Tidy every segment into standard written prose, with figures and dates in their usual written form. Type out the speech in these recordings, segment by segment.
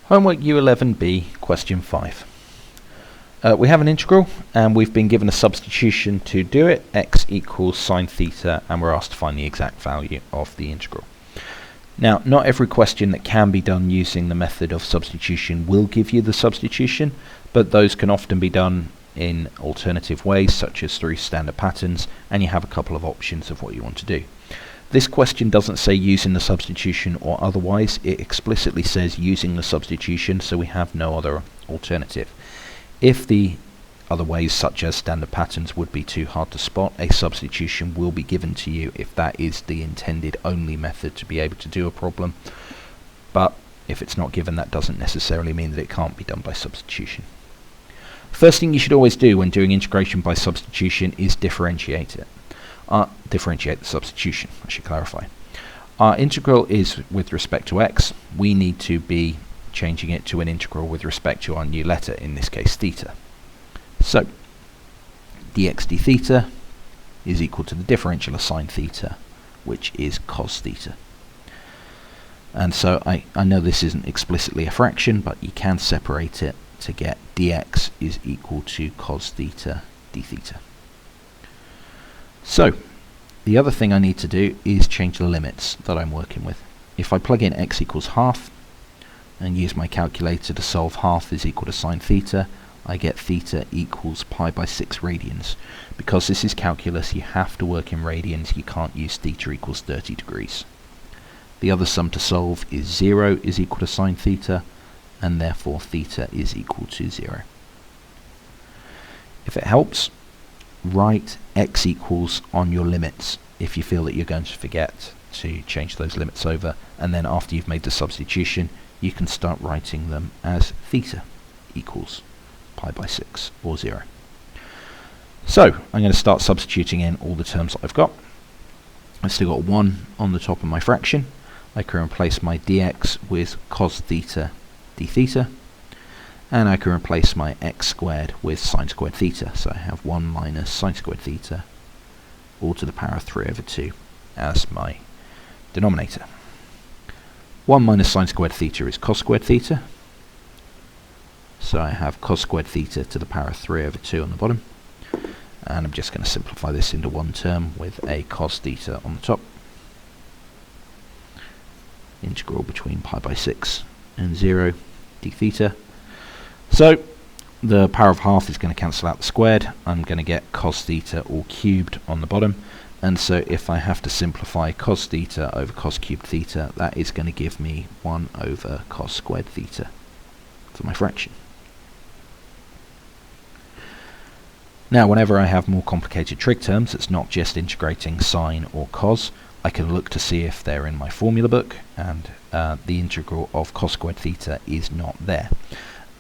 Homework U11b, question 5. We have an integral and we've been given a substitution to do it, x equals sine theta, and we're asked to find the exact value of the integral. Now, not every question that can be done using the method of substitution will give you the substitution, but those can often be done in alternative ways, such as through standard patterns, and you have a couple of options of what you want to do. This question doesn't say using the substitution or otherwise, it explicitly says using the substitution, so we have no other alternative. If the other ways, such as standard patterns, would be too hard to spot, a substitution will be given to you if that is the intended only method to be able to do a problem. But if it's not given, that doesn't necessarily mean that it can't be done by substitution. First thing you should always do when doing integration by substitution is differentiate it. Differentiate the substitution, I should clarify. Our integral is with respect to x. We need to be changing it to an integral with respect to our new letter, in this case theta. So dx d theta is equal to the differential of sine theta, which is cos theta. And so I know this isn't explicitly a fraction, but you can separate it to get dx is equal to cos theta d theta. So the other thing I need to do is change the limits that I'm working with. If I plug in x equals half and use my calculator to solve half is equal to sine theta, I get theta equals pi by 6 radians. Because this is calculus, you have to work in radians, you can't use theta equals 30 degrees. The other sum to solve is 0 is equal to sine theta, and therefore theta is equal to 0. If it helps, write x equals on your limits if you feel that you're going to forget to change those limits over, and then after you've made the substitution you can start writing them as theta equals pi by 6 or 0. So I'm going to start substituting in all the terms that I've got. I've still got 1 on the top of my fraction. I can replace my dx with cos theta d theta, and I can replace my x squared with sine squared theta. So I have 1 minus sine squared theta all to the power of 3 over 2 as my denominator. 1 minus sine squared theta is cos squared theta. So I have cos squared theta to the power of 3 over 2 on the bottom. And I'm just going to simplify this into one term with a cos theta on the top. Integral between pi by 6 and 0 d theta. So the power of half is going to cancel out the squared. I'm going to get cos theta all cubed on the bottom. And so if I have to simplify cos theta over cos cubed theta, that is going to give me 1 over cos squared theta for my fraction. Now whenever I have more complicated trig terms, it's not just integrating sine or cos, I can look to see if they're in my formula book, and the integral of cos squared theta is not there.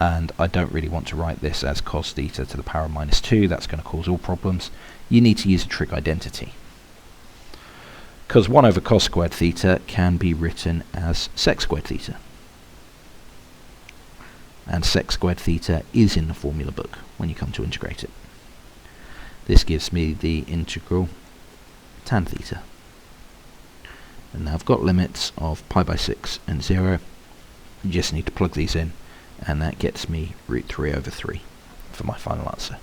And I don't really want to write this as cos theta to the power of minus 2, that's going to cause all problems. You need to use a trig identity. Because 1 over cos squared theta can be written as sec squared theta. And sec squared theta is in the formula book when you come to integrate it. This gives me the integral tan theta. And now I've got limits of pi by 6 and 0. You just need to plug these in, and that gets me root 3 over 3 for my final answer.